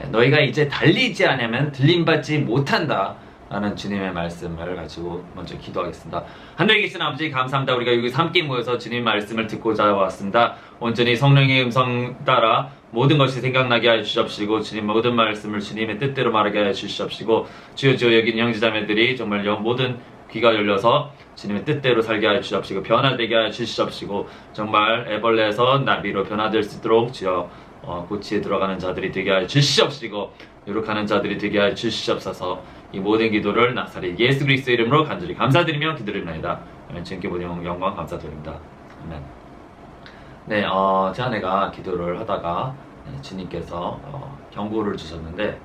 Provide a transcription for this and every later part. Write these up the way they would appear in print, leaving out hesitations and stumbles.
너희가 이제 달리지 않으면 들림받지 못한다 라는 주님의 말씀을 가지고 먼저 기도하겠습니다. 하늘에 계신 아버지 감사합니다. 우리가 여기 함께 모여서 주님의 말씀을 듣고자 왔습니다. 온전히 성령의 음성 따라 모든 것이 생각나게 하여 주시옵시고 주님 모든 말씀을 주님의 뜻대로 말하게 하여 주시옵시고 주여 여기 형제자매들이 정말 모든 귀가 열려서 주님의 뜻대로 살게 하여 주시옵시고 변화되게 하여 주시옵시고 정말 애벌레에서 나비로 변화될 수 있도록 주여 고치에 들어가는 자들이 되게 하여 주시옵시고 요룩하는 자들이 되게 하여 주시옵소서. 이 모든 기도를 나사렛 예수 그리스도의 이름으로 간절히 감사드리며 기도드립니다. 아멘. 주님께 모든 영광 감사드립니다. 아멘. 네, 제 아내가 기도를 하다가 주님께서 경고를 주셨는데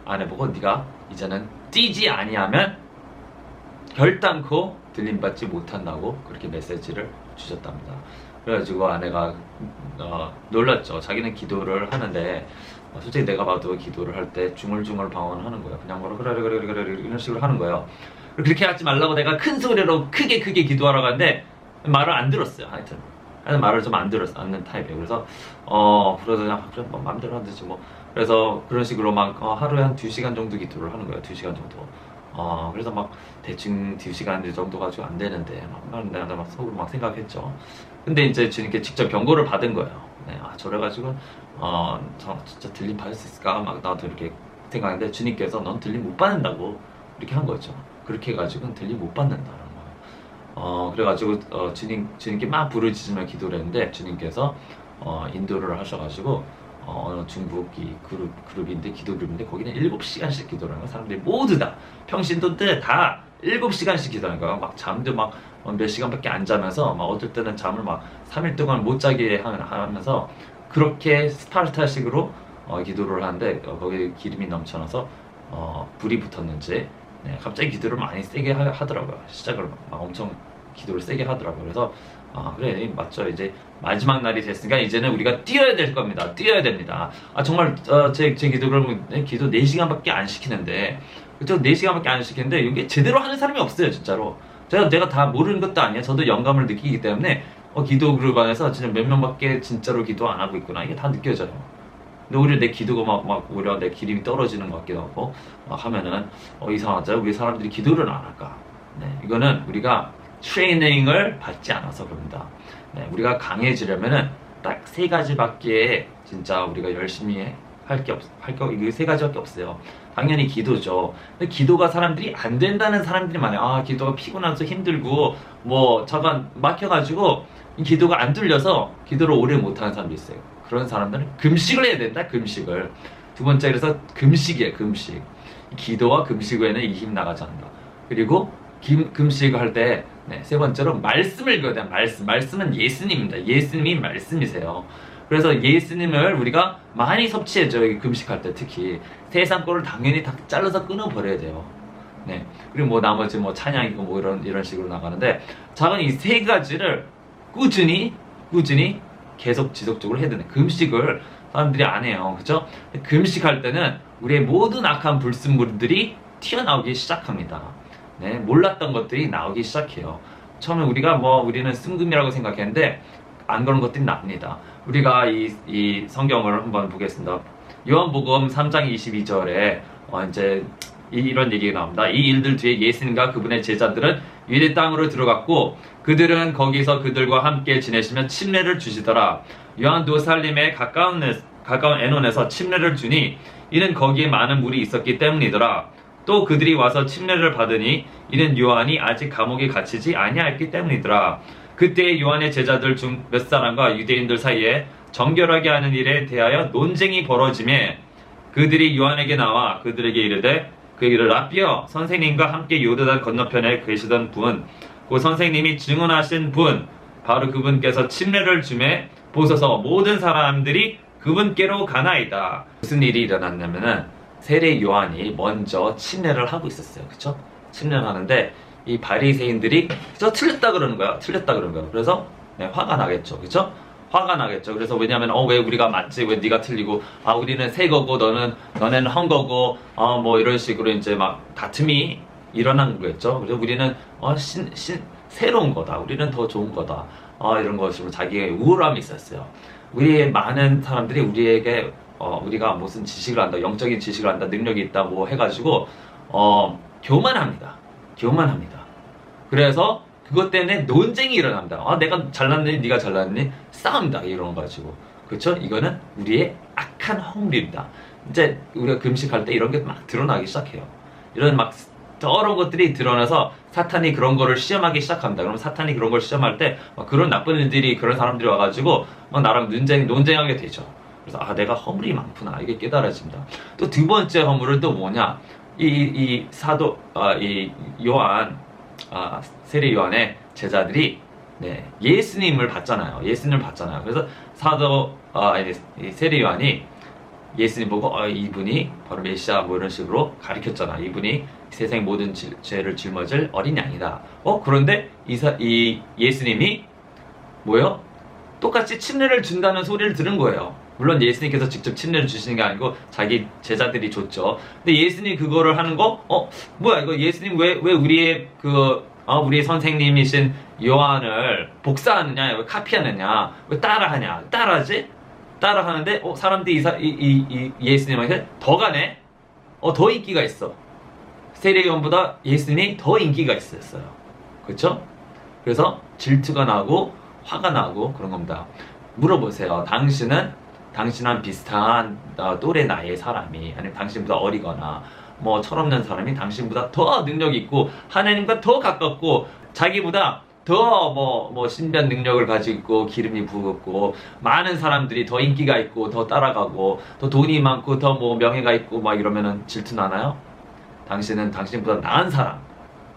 아내 보고 네가 이제는 뛰지 아니하면 결단코 들림받지 못한다고 그렇게 메시지를 주셨답니다. 그래가지고 아내가 놀랐죠. 자기는 기도를 하는데 솔직히 내가 봐도 기도를 할 때 중얼중얼 방언하는 거예요. 그냥 뭐라 그래 이런 식으로 하는 거예요. 그렇게 하지 말라고 내가 큰 소리로 크게 기도하라고 하는데 말을 안 들었어요. 하여튼 말을 좀 안 들었어 않는 타입이에요. 그래서 그래서 그냥 그래 뭐 마음대로 하든지 뭐 그래서 그런 식으로 막 하루에 한 2시간 정도 기도를 하는 거예요. 2시간 정도. 그래서 막 대충 2시간 정도 가지고 안 되는데 내가 막 속으로 막 생각했죠. 근데 이제 주님께 직접 경고를 받은 거예요. 저래가지고 저 진짜 들림 받을 수 있을까 막 나도 이렇게 생각했는데 주님께서 넌 들림 못 받는다고 이렇게 한 거죠. 그렇게 해가지고 들림 못 받는다는 거예요. 그래가지고 주님께 막 부르짖으며 기도를 했는데 주님께서 인도를 하셔가지고 중국 이 그룹인데 기도 그룹인데 거기는 7시간씩 기도를 하는 거예요. 사람들이 모두 다 평신도 때 다 7시간씩 기도하는 거예요. 막 잠도 막 몇 시간밖에 안 자면서 막 어떨 때는 잠을 막 3일 동안 못 자게 하면서 그렇게 스파르타식으로 기도를 하는데 거기에 기름이 넘쳐나서 불이 붙었는지 갑자기 기도를 많이 세게 하더라고요. 시작을 막 엄청 기도를 세게 하더라고요. 그래서 그래 맞죠. 이제 마지막 날이 됐으니까 이제는 우리가 뛰어야 될 겁니다. 뛰어야 됩니다. 정말 제 기도를 기도 4시간밖에 안 시키는데 그쵸? 4시간밖에 안 시키는데 이게 제대로 하는 사람이 없어요. 진짜로 내가 다 모르는 것도 아니야. 저도 영감을 느끼기 때문에 기도 그룹 안에서 진짜 몇 명밖에 진짜로 기도 안 하고 있구나 이게 다 느껴져요. 근데 오히려 내 기도가 막 오히려 내 기름이 떨어지는 것 같기도 하고 막 하면은 이상하죠. 왜 사람들이 기도를 안 할까? 이거는 우리가 트레이닝을 받지 않아서 그럽니다. 우리가 강해지려면은 딱 3가지밖에 진짜 우리가 열심히 할 게 이거 3가지밖에 없어요. 당연히 기도죠. 근데 기도가 사람들이 안 된다는 사람들이 많아요. 기도가 피곤해서 힘들고 뭐 잠깐 막혀가지고 기도가 안 뚫려서 기도를 오래 못하는 사람도 있어요. 그런 사람들은 금식을 해야 된다. 금식을. 두 번째 그래서 금식이에요. 금식. 기도와 금식 외에는 이 힘 나가지 않는다. 그리고 금식을 할 때 세 번째로 말씀을 읽어야 돼요. 말씀은 예수님입니다. 예수님이 말씀이세요. 그래서 예수님을 우리가 많이 섭취해줘. 금식할 때 특히 세상 거를 당연히 다 잘라서 끊어버려야 돼요. 그리고 뭐 나머지 뭐 찬양이고 뭐 이런 식으로 나가는데 작은 이 3가지를 꾸준히 계속 지속적으로 해야 되는 금식을 사람들이 안 해요. 그죠? 금식할 때는 우리의 모든 악한 불순물들이 튀어나오기 시작합니다. 몰랐던 것들이 나오기 시작해요. 처음에 우리는 쓴금이라고 생각했는데 안 그런 것들이 납니다. 우리가 이 성경을 한번 보겠습니다. 요한복음 3장 22절에 이제 이런 얘기가 나옵니다. 이 일들 뒤에 예수님과 그분의 제자들은 유대 땅으로 들어갔고 그들은 거기서 그들과 함께 지내시며 침례를 주시더라. 요한도 살림에 가까운 에논에서 침례를 주니 이는 거기에 많은 물이 있었기 때문이더라. 또 그들이 와서 침례를 받으니 이는 요한이 아직 감옥에 갇히지 아니하였기 때문이더라. 그때 요한의 제자들 중 몇 사람과 유대인들 사이에 정결하게 하는 일에 대하여 논쟁이 벌어지매 그들이 요한에게 나와 그들에게 이르되 그에게 라삐여 선생님과 함께 요르단 건너편에 계시던 분 그 선생님이 증언하신 분 바로 그분께서 침례를 주매 보소서 모든 사람들이 그분께로 가나이다. 무슨 일이 일어났냐면은 세례 요한이 먼저 침례를 하고 있었어요. 그쵸? 침례를 하는데 이 바리새인들이 틀렸다 그러는 거야. 그래서 화가 나겠죠. 그쵸? 화가 나겠죠. 그래서 왜냐면 왜 우리가 맞지? 왜 네가 틀리고 우리는 새 거고 너네는 한 거고 뭐 이런 식으로 이제 막 다툼이 일어난 거겠죠. 그래서 우리는 새로운 거다. 우리는 더 좋은 거다. 이런 것으로 자기의 우월함이 있었어요. 우리의 많은 사람들이 우리에게 우리가 무슨 지식을 한다, 영적인 지식을 한다, 능력이 있다 뭐 해가지고 교만합니다. 교만합니다. 그래서 그것 때문에 논쟁이 일어납니다. 내가 잘났니? 네가 잘났니? 싸움다 이런 거 가지고. 그렇죠? 이거는 우리의 악한 허물입니다. 이제 우리가 금식할 때 이런 게 막 드러나기 시작해요. 이런 막 더러운 것들이 드러나서 사탄이 그런 거를 시험하기 시작합니다. 그럼 사탄이 그런 걸 시험할 때 그런 나쁜 일들이, 그런 사람들이 와가지고 막 나랑 논쟁하게 되죠. 그래서 내가 허물이 많구나, 이게 깨달아집니다. 또 두 번째 허물은 또 뭐냐? 이 사도 이 요한 세례 요한의 제자들이 예수님을 봤잖아요. 예수님을 봤잖아요. 그래서 사도 이 세례 요한이 예수님 보고 이분이 바로 메시아 뭐 이런 식으로 가르쳤잖아. 이분이 세상의 모든 죄를 짊어질 어린 양이다. 그런데 이 예수님이 뭐요? 똑같이 침례를 준다는 소리를 들은 거예요. 물론 예수님께서 직접 침례를 주시는 게 아니고 자기 제자들이 줬죠. 근데 예수님 그거를 하는 거, 뭐야 이거 예수님 왜 우리의 우리의 선생님이신 요한을 복사하느냐, 왜 카피하느냐, 왜 따라하냐, 따라하는데 사람들이 이 예수님한테 더 가네, 더 인기가 있어. 세례 요한보다 예수님이 더 인기가 있었어요. 그렇죠? 그래서 질투가 나고 화가 나고 그런 겁니다. 물어보세요. 당신은 비슷한 또래 나이의 사람이, 아니면 당신보다 어리거나 뭐 철없는 사람이 당신보다 더 능력이 있고 하나님과 더 가깝고 자기보다 더 뭐 신비한 능력을 가지고 있고 기름이 부었고 많은 사람들이 더 인기가 있고 더 따라가고 더 돈이 많고 더 뭐 명예가 있고 막 이러면은 질투 나나요? 당신은 당신보다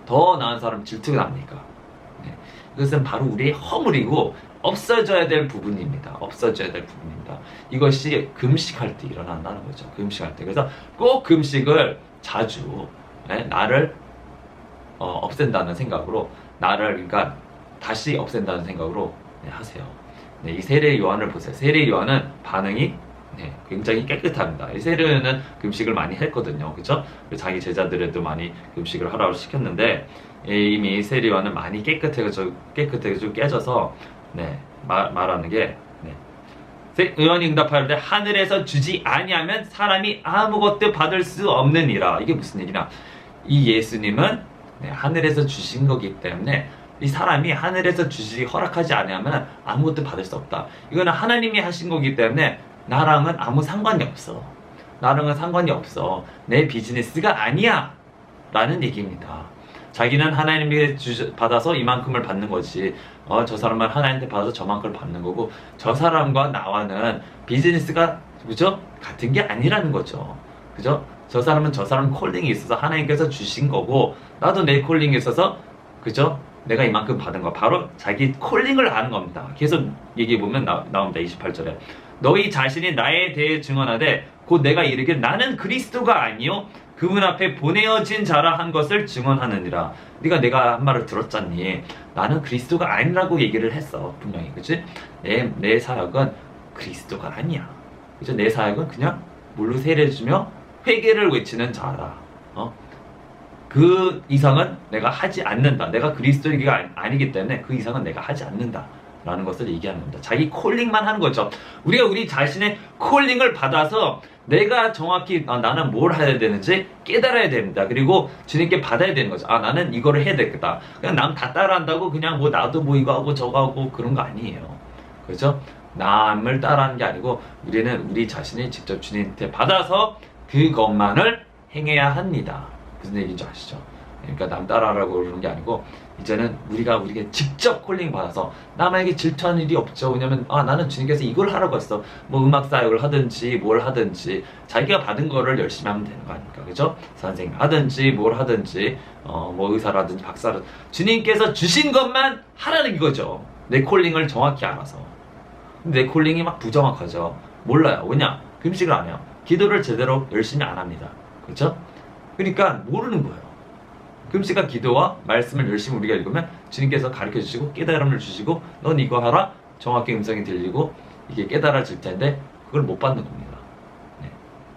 더 나은 사람 질투가 납니까? 이것은 바로 우리의 허물이고 없어져야 될 부분입니다. 없어져야 될 부분입니다. 이것이 금식할 때 일어난다는 거죠. 금식할 때. 그래서 꼭 금식을 자주 나를 없앤다는 생각으로, 그러니까 다시 없앤다는 생각으로 하세요. 이 세례 요한을 보세요. 세례 요한은 반응이 굉장히 깨끗합니다. 이 세례 요한은 금식을 많이 했거든요. 그렇죠? 자기 제자들에도 많이 금식을 하라고 시켰는데 이미 세례 요한은 많이 깨끗해가지고 깨져서 말하는 게 요한이 응답하되 하늘에서 주지 아니하면 사람이 아무것도 받을 수 없느니라. 이게 무슨 얘기냐? 이 예수님은 하늘에서 주신 거기 때문에 이 사람이 하늘에서 허락하지 않으면 아무것도 받을 수 없다. 이거는 하나님이 하신 거기 때문에 나랑은 아무 상관이 없어. 나랑은 상관이 없어. 내 비즈니스가 아니야 라는 얘기입니다. 자기는 하나님께 받아서 이만큼을 받는 거지, 저 사람은 하나님한테 받아서 저만큼을 받는 거고, 저 사람과 나와는 비즈니스가 그죠? 같은 게 아니라는 거죠. 그죠? 저 사람은 저 사람 콜링이 있어서 하나님께서 주신 거고, 나도 내 콜링이 있어서 그죠? 내가 이만큼 받은 거, 바로 자기 콜링을 아는 겁니다. 계속 얘기해보면 나옵니다. 28절에 너희 자신이 나에 대해 증언하되 곧 내가 이르기를 나는 그리스도가 아니요 그분 앞에 보내어진 자라 한 것을 증언하느니라. 내가 한 말을 들었잖니. 나는 그리스도가 아니라고 얘기를 했어. 분명히. 그치? 내 사역은 그리스도가 아니야. 그죠? 내 사역은 그냥 물로 세례주며 회개를 외치는 자라. 그 이상은 내가 하지 않는다. 내가 그리스도가 아니기 때문에 그 이상은 내가 하지 않는다 라는 것을 얘기하는 겁니다. 자기 콜링만 하는 거죠. 우리가 우리 자신의 콜링을 받아서 내가 정확히 나는 뭘 해야 되는지 깨달아야 됩니다. 그리고 주님께 받아야 되는 거죠. 나는 이거를 해야 되겠다. 그냥 남 다 따라한다고 그냥 나도 이거 하고 저거 하고 그런 거 아니에요. 그렇죠? 남을 따라하는 게 아니고 우리는 우리 자신이 직접 주님한테 받아서 그것만을 행해야 합니다. 무슨 얘기인지 아시죠? 그러니까 남 따라하라고 그러는 게 아니고 이제는 우리가 직접 콜링 받아서 남에게 질투하는 일이 없죠. 왜냐면 나는 주님께서 이걸 하라고 했어. 뭐 음악 사역을 하든지 뭘 하든지 자기가 받은 거를 열심히 하면 되는 거 아닙니까? 그죠? 선생님 하든지 뭘 하든지 뭐 의사라든지 박사라든지 주님께서 주신 것만 하라는 이거죠. 내 콜링을 정확히 알아서. 근데 내 콜링이 막 부정확하죠. 몰라요. 왜냐? 금식을 안 해요. 기도를 제대로 열심히 안 합니다. 그렇죠? 그러니까 모르는 거예요. 금식과 기도와 말씀을 열심히 우리가 읽으면 주님께서 가르쳐 주시고 깨달음을 주시고 넌 이거 하라, 정확히 음성이 들리고 이게 깨달아질 텐데 그걸 못 받는 겁니다.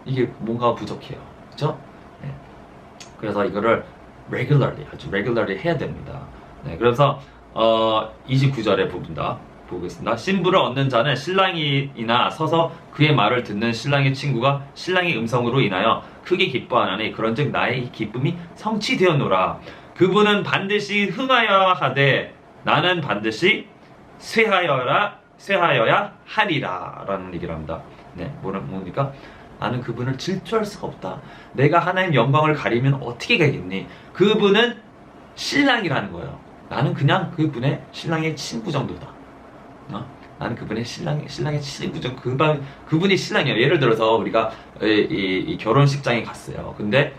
이게 뭔가 부족해요. 그렇죠? 그래서 이거를 아주 regularly 해야 됩니다. 그래서 29절에 부분다 보겠습니다. 신부를 얻는 자는 신랑이나 서서 그의 말을 듣는 신랑의 친구가 신랑의 음성으로 인하여 크게 기뻐하나니 그런즉 나의 기쁨이 성취되었노라. 그분은 반드시 흥하여야 하되 나는 반드시 쇠하여야 하리라 라는 얘기를 합니다. 네, 뭡니까? 나는 그분을 질투할 수가 없다. 내가 하나님 영광을 가리면 어떻게 가겠니? 그분은 신랑이라는 거예요. 나는 그냥 그분의 신랑의 친구 정도다. 나는 그분의 신랑의 친구 정도. 그분이 신랑이에요. 예를 들어서 우리가 이 결혼식장에 갔어요. 근데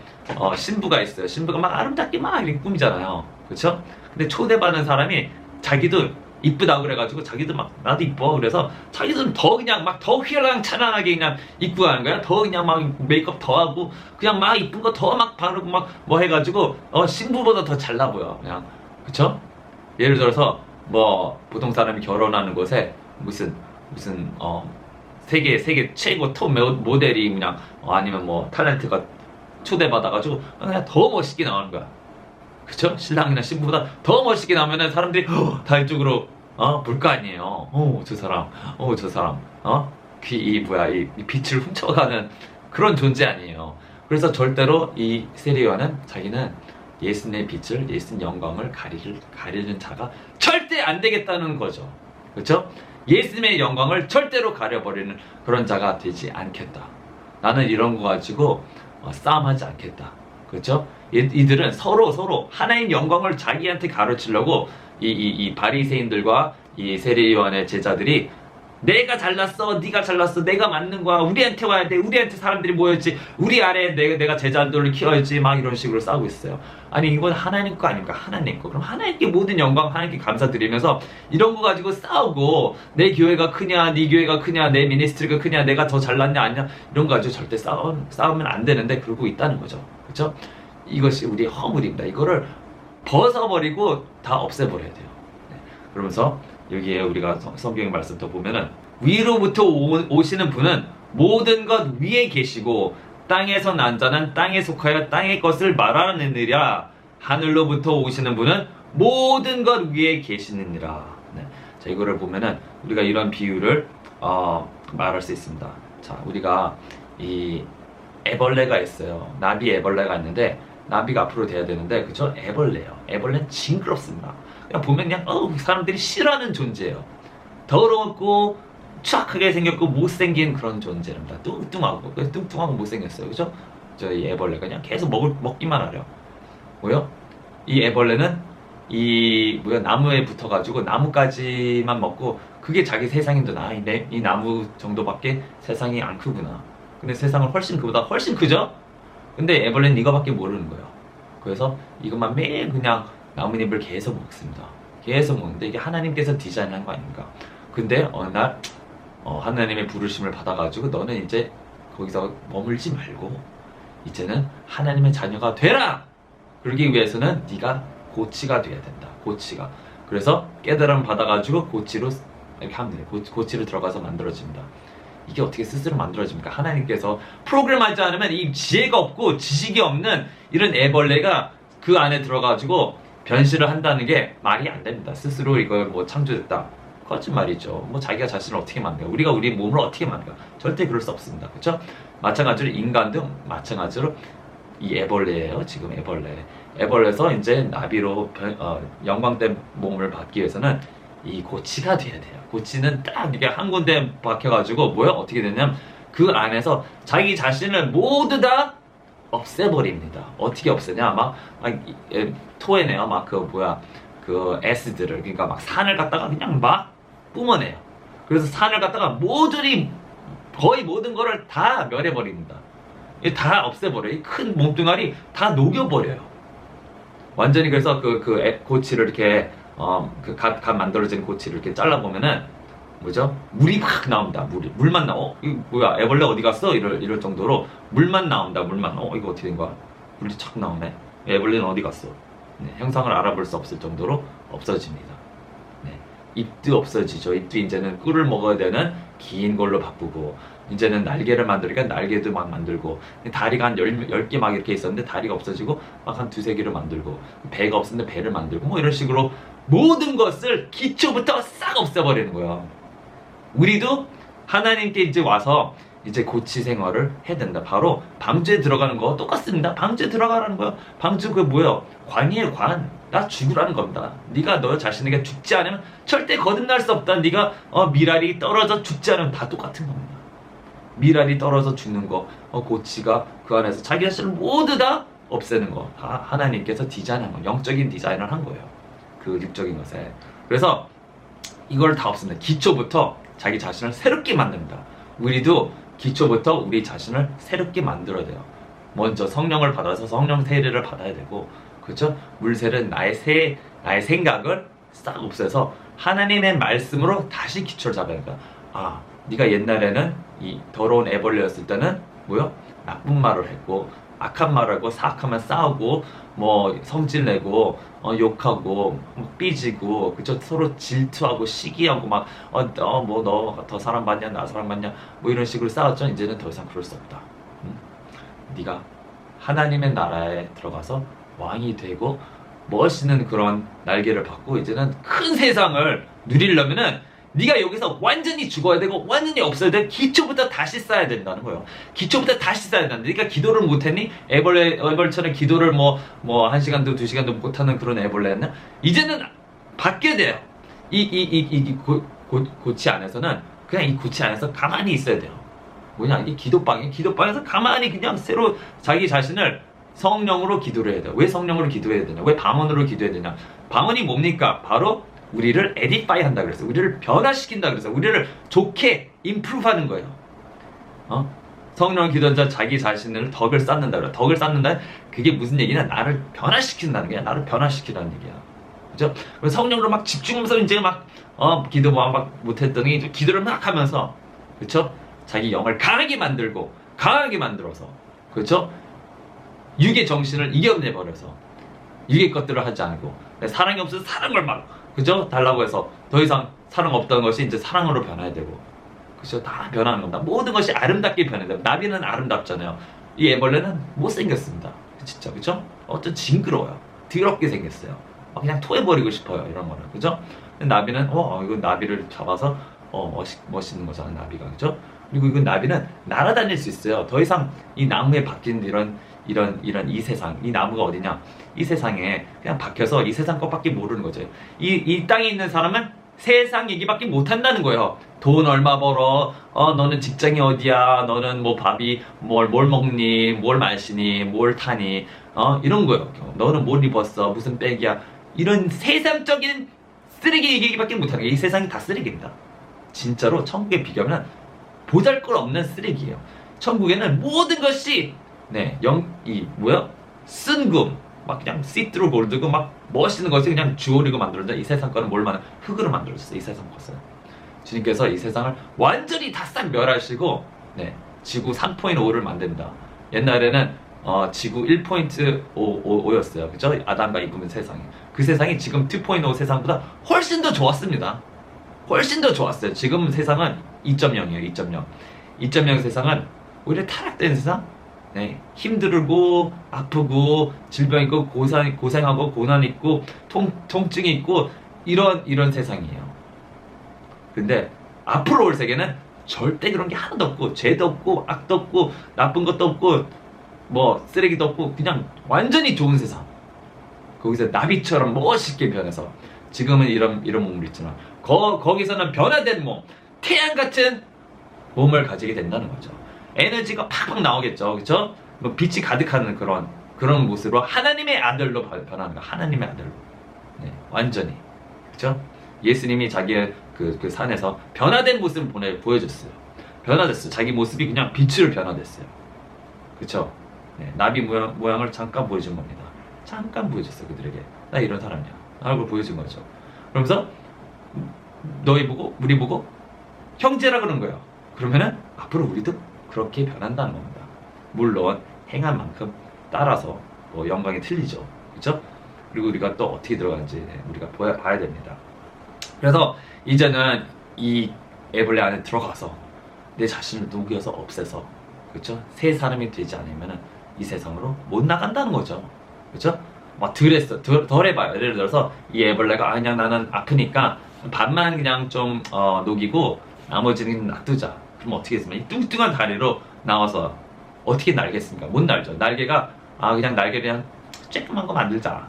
신부가 있어요. 신부가 막 아름답게 막 이렇게 꾸미잖아요. 그렇죠? 근데 초대받는 사람이 자기도 이쁘다고 그래가지고 자기도 막 나도 이뻐 그래서 자기도 더 그냥 막 더 휘황찬란하게 그냥 입고 가는 거야. 더 그냥 막 메이크업 더 하고 그냥 막 이쁜 거 더 막 바르고 막 뭐 해가지고 신부보다 더 잘나 보여 그냥. 그쵸? 예를 들어서 뭐 보통 사람이 결혼하는 곳에 무슨 세계 최고 톱 모델이 그냥 아니면 뭐 탤런트가 초대받아가지고 그냥 더 멋있게 나오는 거야. 그쵸? 신랑이나 신부보다 더 멋있게 나오면은 사람들이 다 이쪽으로 볼 거 아니에요. 저 사람 이 빛을 훔쳐가는 그런 존재 아니에요. 그래서 절대로 이 세리와는 자기는 예수님의 빛을, 예수님 영광을 가리는 자가 절대 안 되겠다는 거죠. 그렇죠? 예수님의 영광을 절대로 가려버리는 그런 자가 되지 않겠다. 나는 이런 거 가지고 싸움하지 않겠다. 그렇죠? 이들은 서로 하나님 영광을 자기한테 가르치려고 이 바리새인들과 이 세리요한의 제자들이 내가 잘났어, 네가 잘났어, 내가 맞는 거야, 우리한테 와야 돼, 우리한테 사람들이 모였지, 우리 아래에 내가 제자들을 키워야지, 막 이런 식으로 싸우고 있어요. 아니 이건 하나님 거 아닙니까? 하나님 거. 그럼 하나님께 모든 영광 하나님께 감사드리면서 이런 거 가지고 싸우고 내 교회가 크냐, 네 교회가 크냐, 내 미니스트리가 크냐, 내가 더 잘났냐 아니냐 이런 거 가지고 절대 싸우면 안 되는데 그러고 있다는 거죠. 그렇죠? 이것이 우리의 허물입니다. 이거를 벗어버리고 다 없애버려야 돼요. 네. 그러면서 여기에 우리가 성경의 말씀 또 보면은 위로부터 오시는 분은 모든 것 위에 계시고 땅에서 난 자는 땅에 속하여 땅의 것을 말하느니라. 하늘로부터 오시는 분은 모든 것 위에 계시느니라. 네. 자, 이거를 보면은 우리가 이런 비유를 말할 수 있습니다. 자, 우리가 이 애벌레가 있어요. 나비 애벌레가 있는데 나비가 앞으로 돼야 되는데 그쵸? 애벌레요. 애벌레는 징그럽습니다. 그냥 보면 그냥 사람들이 싫어하는 존재예요. 더럽고 추악하게 생겼고 못생긴 그런 존재랍니다. 뚱뚱하고 못생겼어요. 그죠? 저희 애벌레가 그냥 계속 먹기만 하려. 뭐요? 이 애벌레는 나무에 붙어가지고 나무까지만 먹고 그게 자기 세상인데 이 나무 정도밖에 세상이 안 크구나. 근데 세상은 그보다 훨씬 크죠? 근데 애벌레는 이거밖에 모르는 거예요. 그래서 이것만 매일 그냥 나뭇잎을 계속 먹습니다. 계속 먹는데 이게 하나님께서 디자인한 거 아닙니까? 근데 어느 날 하나님의 부르심을 받아가지고 너는 이제 거기서 머물지 말고 이제는 하나님의 자녀가 되라! 그러기 위해서는 네가 고치가 돼야 된다. 고치가. 그래서 깨달음 받아가지고 고치로 이렇게 하면 돼요. 고치로 들어가서 만들어집니다. 이게 어떻게 스스로 만들어집니까? 하나님께서 프로그램하지 않으면 이 지혜가 없고 지식이 없는 이런 애벌레가 그 안에 들어가지고 변신을 한다는 게 말이 안 됩니다. 스스로 이걸 뭐 창조됐다. 거짓말이죠. 뭐 자기가 자신을 어떻게 만들까? 우리가 우리 몸을 어떻게 만들까? 절대 그럴 수 없습니다. 그렇죠? 마찬가지로 인간도 마찬가지로 이 애벌레예요. 지금 애벌레에서 이제 나비로 영광된 몸을 받기 위해서는 이 고치가 돼야 돼요. 고치는 딱 이게 한 군데 박혀가지고 어떻게 되냐면 그 안에서 자기 자신을 모두 다 없애버립니다. 어떻게 없애냐? 토해내요. 그 애시드를. 그러니까 막 산을 갖다가 그냥 막 뿜어내요. 그래서 산을 갖다가 거의 모든 거를 다 멸해버립니다. 다 없애버려요. 이 큰 몸뚱아리 다 녹여버려요. 완전히. 그래서 고치를 이렇게 갓 만들어진 고치를 이렇게 잘라보면은 물이 막 나옵니다. 물만 나와. 이거 뭐야? 애벌레 어디 갔어? 이럴 정도로 물만 나옵니다. 물만. 이거 어떻게 된 거야? 물이 착 나오네. 애벌레는 어디 갔어? 네, 형상을 알아볼 수 없을 정도로 없어집니다. 네, 잎도 없어지죠. 잎도 이제는 꿀을 먹어야 되는 긴 걸로 바꾸고 이제는 날개를 만들니까 날개도 막 만들고, 다리가 한 10개 막 이렇게 있었는데 다리가 없어지고 막 한 두세 개를 만들고, 배가 없었는데 배를 만들고, 뭐 이런 식으로 모든 것을 기초부터 싹 없애버리는 거예요. 우리도 하나님께 이제 와서 이제 고치 생활을 해야 된다. 바로 방주에 들어가는 거 똑같습니다. 방주에 들어가라는 거야. 방주 그 뭐야? 관이에요, 관. 나 죽으라는 겁니다. 네가 너 자신에게 죽지 않으면 절대 거듭날 수 없다. 네가 미랄이 떨어져 죽지 않으면 다 똑같은 겁니다. 미랄이 떨어져 죽는 거, 고치가 그 안에서 자기 자신을 모두 다 없애는 거, 다 하나님께서 디자인한 거, 영적인 디자인을 한 거예요. 그 육적인 것에. 그래서 이걸 다 없습니다. 기초부터 자기 자신을 새롭게 만듭니다. 우리도 기초부터 우리 자신을 새롭게 만들어야 돼요. 먼저 성령을 받아서 성령 세례를 받아야 되고, 그렇죠? 물세례는 나의 생각을 싹 없애서 하나님의 말씀으로 다시 기초를 잡아야 된다. 아, 네가 옛날에는 이 더러운 애벌레였을 때는 뭐요? 나쁜 말을 했고, 악한 말을 하고, 사악하면 싸우고, 뭐 성질내고, 욕하고, 삐지고, 그쵸? 서로 질투하고 시기하고 막 뭐 너 더 사랑받냐 나 사랑받냐 뭐 이런 식으로 싸웠죠. 이제는 더 이상 그럴 수 없다. 네가 하나님의 나라에 들어가서 왕이 되고 멋있는 그런 날개를 받고 이제는 큰 세상을 누리려면은 네가 여기서 완전히 죽어야 되고 완전히 없어야 돼. 기초부터 다시 쌓아야 된다는 거예요. 기초부터 다시 쌓아야 된다. 네가 기도를 못했니? 애벌처럼 기도를 뭐 1시간도 2시간도 못하는 그런 애벌레였나? 이제는 바뀌어야 돼요. 고치 안에서는 그냥 이 고치 안에서 가만히 있어야 돼요. 뭐냐? 이 기도방에서 가만히 그냥 새로 자기 자신을 성령으로 기도를 해야 돼요. 왜 성령으로 기도해야 되냐? 왜 방언으로 기도해야 되냐? 방언이 뭡니까? 바로 우리를 에디파이 한다 그랬어요. 우리를 변화시킨다 그랬어요. 우리를 좋게 임프루브 하는 거예요. 성령 기도자 자기 자신을 덕을 쌓는다 그래요. 덕을 쌓는다. 그게 무슨 얘기냐? 나를 변화시킨다는 거야. 나를 변화시키라는 얘기야. 그죠? 성령으로 막 집중하면서 이제 막 기도 막 못했더니 기도를 막 하면서, 그렇죠? 자기 영을 강하게 만들어서, 그렇죠? 육의 정신을 이겨내버려서 육의 것들을 하지 않고, 사랑이 없어서 사랑을 막, 그죠? 달라고 해서 더 이상 사랑 없다는 것이 이제 사랑으로 변해야 되고, 그죠? 다 변하는 겁니다. 모든 것이 아름답게 변해야 돼요. 나비는 아름답잖아요. 이 애벌레는 못생겼습니다. 진짜, 그죠? 어쩜 징그러워요. 더럽게 생겼어요. 그냥 토해버리고 싶어요. 이런 거는, 그죠? 근데 나비는 이거 나비를 잡아서 멋있는 거잖아, 나비가, 그죠? 그리고 이건 나비는 날아다닐 수 있어요. 더 이상 이 나무에 박힌 이런 이 세상, 이 나무가 어디냐? 이 세상에 그냥 박혀서 이 세상 것밖에 모르는 거죠. 이 땅에 있는 사람은 세상 얘기밖에 못한다는 거예요. 돈 얼마 벌어? 너는 직장이 어디야? 너는 뭐 밥이 뭘 먹니? 뭘 마시니? 뭘 타니? 이런 거예요. 너는 뭘 입었어? 무슨 백이야? 이런 세상적인 쓰레기 얘기밖에 못하는 거예요. 이 세상이 다 쓰레기입니다. 진짜로 천국에 비교하면 보잘것없는 쓰레기예요. 천국에는 모든 것이 쓴금, 막 그냥 시트로 골드고 막 멋있는 것을 그냥 주얼리고 만들었는데, 이 세상 거는 뭘 만든 흙으로 만들어졌어요. 이 세상 것은 주님께서 이 세상을 완전히 다 싹 멸하시고 지구 3.5를 만듭니다. 옛날에는 지구 1.5였어요. 그죠? 아담과 이브는 세상이. 그 세상이 지금 2.5 세상보다 훨씬 더 좋았습니다. 훨씬 더 좋았어요. 지금 세상은 2.0이에요. 2.0. 2.0 세상은 오히려 타락된 세상? 힘들고 아프고 질병 있고 고생하고 고난 있고 통증이 있고 이런 세상이에요. 근데 앞으로 올 세계는 절대 그런 게 하나도 없고, 죄도 없고 악도 없고 나쁜 것도 없고 뭐 쓰레기도 없고 그냥 완전히 좋은 세상. 거기서 나비처럼 멋있게 변해서, 지금은 이런 몸을 있지만 거기서는 변화된 몸, 태양 같은 몸을 가지게 된다는 거죠. 에너지가 팍팍 나오겠죠. 그렇죠? 뭐 빛이 가득한 그런 모습으로 하나님의 아들로 변하는 거. 하나님의 아들로. 완전히. 그렇죠? 예수님이 자기의 그 산에서 변화된 모습을 보여줬어요. 변화됐어요. 자기 모습이 그냥 빛으로 변화됐어요. 그렇죠? 나비 모양을 잠깐 보여준 겁니다. 잠깐 보여줬어요. 그들에게. 나 이런 사람이야. 얼굴 보여준 거죠. 그러면서 우리 보고 형제라 그런 거예요. 그러면은 앞으로 우리도 그렇게 변한다는 겁니다. 물론 행한 만큼 따라서 영광이 틀리죠. 그렇죠? 그리고 우리가 또 어떻게 들어가는지 우리가 봐야 됩니다. 그래서 이제는 이 애벌레 안에 들어가서 내 자신을 녹여서 없애서, 그렇죠? 새 사람이 되지 않으면 이 세상으로 못 나간다는 거죠. 그렇죠? 막 덜 해봐요. 예를 들어서 이 애벌레가 그냥 나는 아프니까 반만 그냥 좀 녹이고 나머지는 놔두자. 그럼 어떻게 했습니까? 이 뚱뚱한 다리로 나와서 어떻게 날겠습니까? 못 날죠. 날개가 그냥 날개를 그냥 쬐끔한 거 만들자.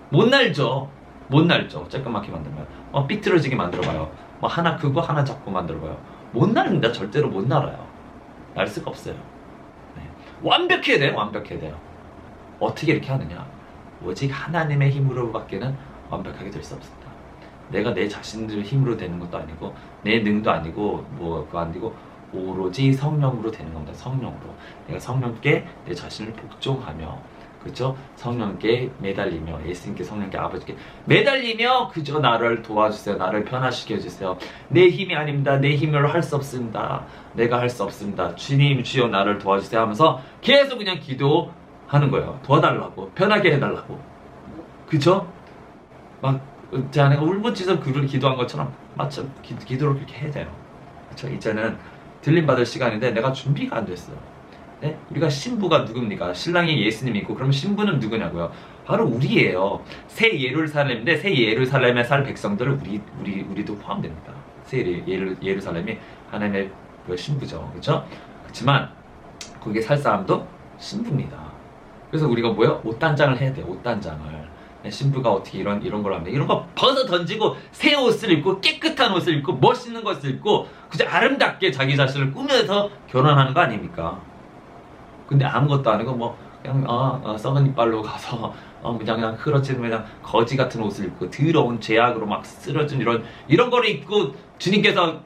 못 날죠. 못 날죠. 쬐끄맣게 만들면 삐뚤어지게 만들어봐요. 뭐 하나 크고 하나 작고 만들어봐요. 못 날립니다. 절대로 못 날아요. 날 수가 없어요. 네. 완벽해야 돼요. 완벽해야 돼요. 어떻게 이렇게 하느냐? 오직 하나님의 힘으로밖에는 완벽하게 될 수 없습니다. 내가 내 자신의 힘으로 되는 것도 아니고 내 능도 아니고 뭐 그거 아니고 오로지 성령으로 되는 겁니다. 성령으로. 내가 성령께 내 자신을 복종하며, 그렇죠? 성령께 매달리며, 예수님께, 성령께, 아버지께 매달리며, 그저 나를 도와주세요. 나를 변화시켜 주세요. 내 힘이 아닙니다. 내 힘으로 할 수 없습니다. 내가 할 수 없습니다. 주님, 주여 나를 도와주세요 하면서 계속 그냥 기도하는 거예요. 도와달라고, 변하게 해달라고. 그죠? 막 제 아내가 울부짖어 그를 기도한 것처럼 맞죠? 기도를 그렇게 해야 돼요. 그렇죠? 이제는 들림 받을 시간인데 내가 준비가 안 됐어요. 네? 우리가 신부가 누굽니까? 신랑이 예수님이 있고, 그러면 신부는 누구냐고요? 바로 우리예요. 새 예루살렘인데 새 예루살렘에 살 백성들은 우리도 포함됩니다. 새 예루살렘이 하나님의 신부죠. 그렇죠? 그렇지만 거기에 살 사람도 신부입니다. 그래서 우리가 뭐예요? 옷단장을 해야 돼요. 옷단장을. 신부가 어떻게 이런 걸 합니다. 이런 거 벗어 던지고 새 옷을 입고 깨끗한 옷을 입고 멋있는 것을 입고 그저 아름답게 자기 자신을 꾸며서 결혼하는 거 아닙니까? 근데 아무것도 아니고 뭐 그냥 썩은 이빨로 가서 그냥 흐러진 그냥 거지 같은 옷을 입고 더러운 죄악으로 막 쓰러진 이런 거를 입고 주님께서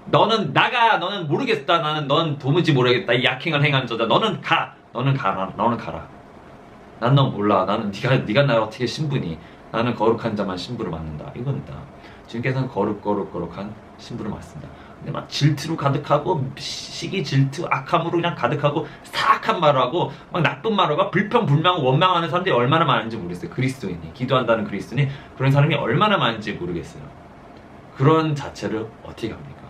너는 나가, 너는 모르겠다, 넌 도무지 모르겠다, 이 약행을 행한 자다, 너는 가라. 난 너 몰라. 나는 네가 나를 어떻게 신부니? 나는 거룩한 자만 신부를 맡는다. 이겁니다. 주님께서는 거룩한 신부를 맡습니다. 근데 막 질투로 가득하고 시기, 질투, 악함으로 그냥 가득하고 사악한 말을 하고 막 나쁜 말을 하고 불평불명, 원망하는 사람들이 얼마나 많은지 모르겠어요. 그리스도인이, 기도한다는 그리스도인이 그런 사람이 얼마나 많은지 모르겠어요. 그런 자체를 어떻게 합니까?